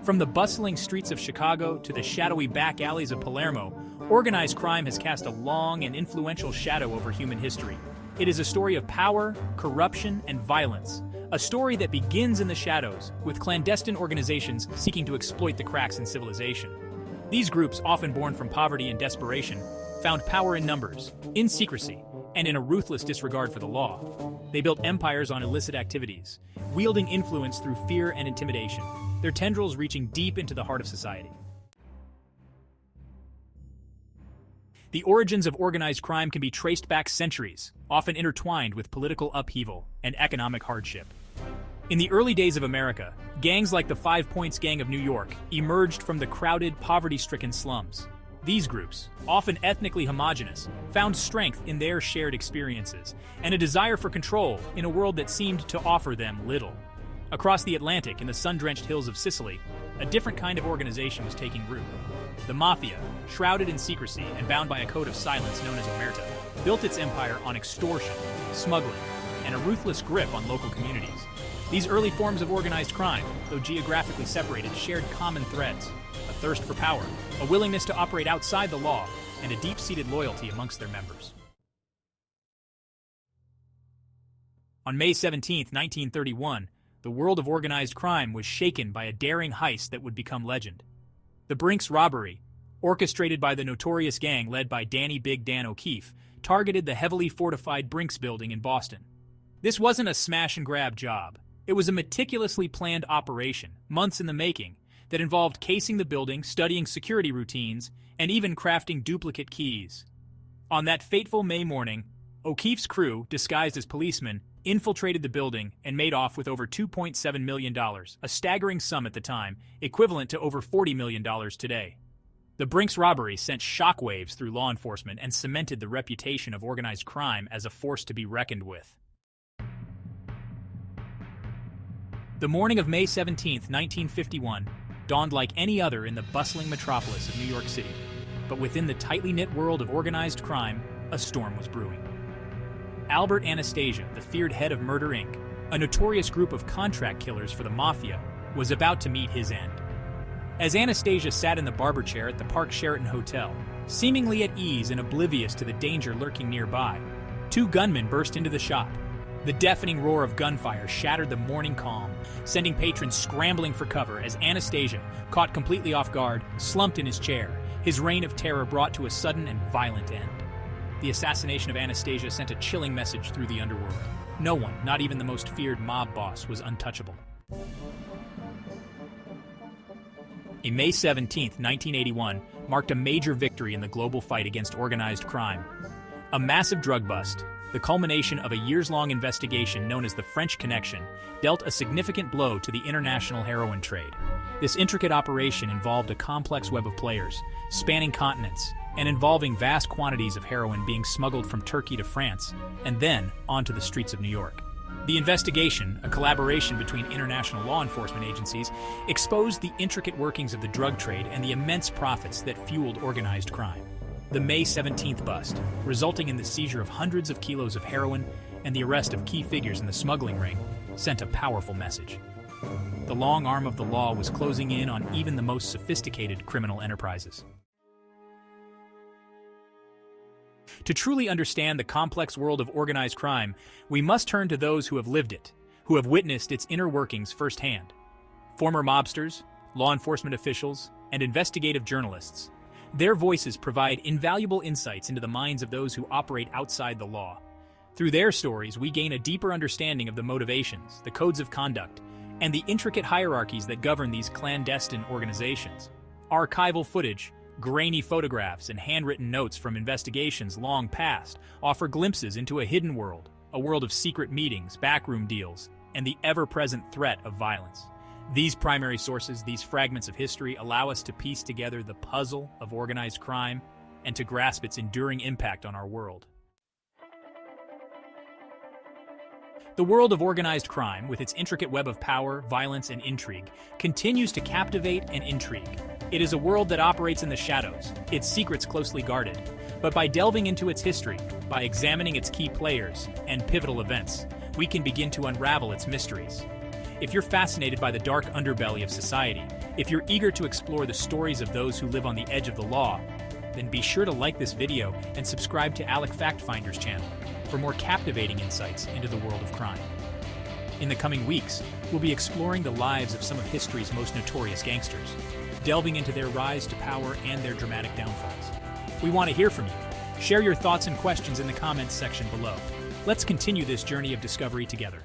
From the bustling streets of Chicago to the shadowy back alleys of Palermo, organized crime has cast a long and influential shadow over human history. It is a story of power, corruption, and violence. A story that begins in the shadows, with clandestine organizations seeking to exploit the cracks in civilization. These groups, often born from poverty and desperation, found power in numbers, in secrecy, and in a ruthless disregard for the law. They built empires on illicit activities, wielding influence through fear and intimidation, their tendrils reaching deep into the heart of society. The origins of organized crime can be traced back centuries, often intertwined with political upheaval and economic hardship. In the early days of America, gangs like the 5 Points Gang of New York emerged from the crowded, poverty-stricken slums. These groups, often ethnically homogenous, found strength in their shared experiences and a desire for control in a world that seemed to offer them little. Across the Atlantic, in the sun-drenched hills of Sicily, a different kind of organization was taking root. The Mafia, shrouded in secrecy and bound by a code of silence known as omerta, built its empire on extortion, smuggling, and a ruthless grip on local communities. These early forms of organized crime, though geographically separated, shared common threads: a thirst for power, a willingness to operate outside the law, and a deep-seated loyalty amongst their members. On May 17, 1931, the world of organized crime was shaken by a daring heist that would become legend. The Brinks robbery, orchestrated by the notorious gang led by Danny Big Dan O'Keefe, targeted the heavily fortified Brinks building in Boston. This wasn't a smash-and-grab job. It was a meticulously planned operation, months in the making, that involved casing the building, studying security routines, and even crafting duplicate keys. On that fateful May morning, O'Keefe's crew, disguised as policemen, infiltrated the building and made off with over $2.7 million, a staggering sum at the time, equivalent to over $40 million today. The Brinks robbery sent shockwaves through law enforcement and cemented the reputation of organized crime as a force to be reckoned with. The morning of May 17, 1951, dawned like any other in the bustling metropolis of New York City. But within the tightly knit world of organized crime, a storm was brewing. Albert Anastasia, the feared head of Murder Inc., a notorious group of contract killers for the Mafia, was about to meet his end. As Anastasia sat in the barber chair at the Park Sheraton Hotel, seemingly at ease and oblivious to the danger lurking nearby, two gunmen burst into the shop. The deafening roar of gunfire shattered the morning calm, sending patrons scrambling for cover as Anastasia, caught completely off guard, slumped in his chair, his reign of terror brought to a sudden and violent end. The assassination of Anastasia sent a chilling message through the underworld. No one, not even the most feared mob boss, was untouchable. In May 17, 1981, marked a major victory in the global fight against organized crime. A massive drug bust, the culmination of a years-long investigation known as the French Connection, dealt a significant blow to the international heroin trade. This intricate operation involved a complex web of players, spanning continents, and involving vast quantities of heroin being smuggled from Turkey to France, and then onto the streets of New York. The investigation, a collaboration between international law enforcement agencies, exposed the intricate workings of the drug trade and the immense profits that fueled organized crime. The May 17th bust, resulting in the seizure of hundreds of kilos of heroin and the arrest of key figures in the smuggling ring, sent a powerful message. The long arm of the law was closing in on even the most sophisticated criminal enterprises. To truly understand the complex world of organized crime, we must turn to those who have lived it, who have witnessed its inner workings firsthand. Former mobsters, law enforcement officials, and investigative journalists. Their voices provide invaluable insights into the minds of those who operate outside the law. Through their stories, we gain a deeper understanding of the motivations, the codes of conduct, and the intricate hierarchies that govern these clandestine organizations. Archival footage, grainy photographs, and handwritten notes from investigations long past offer glimpses into a hidden world, a world of secret meetings, backroom deals, and the ever-present threat of violence. These primary sources, these fragments of history, allow us to piece together the puzzle of organized crime and to grasp its enduring impact on our world. The world of organized crime, with its intricate web of power, violence, and intrigue, continues to captivate and intrigue. It is a world that operates in the shadows, its secrets closely guarded. But by delving into its history, by examining its key players and pivotal events, we can begin to unravel its mysteries. If you're fascinated by the dark underbelly of society, if you're eager to explore the stories of those who live on the edge of the law, then be sure to like this video and subscribe to Alec Fact Finder's channel for more captivating insights into the world of crime. In the coming weeks, we'll be exploring the lives of some of history's most notorious gangsters, delving into their rise to power and their dramatic downfalls. We want to hear from you. Share your thoughts and questions in the comments section below. Let's continue this journey of discovery together.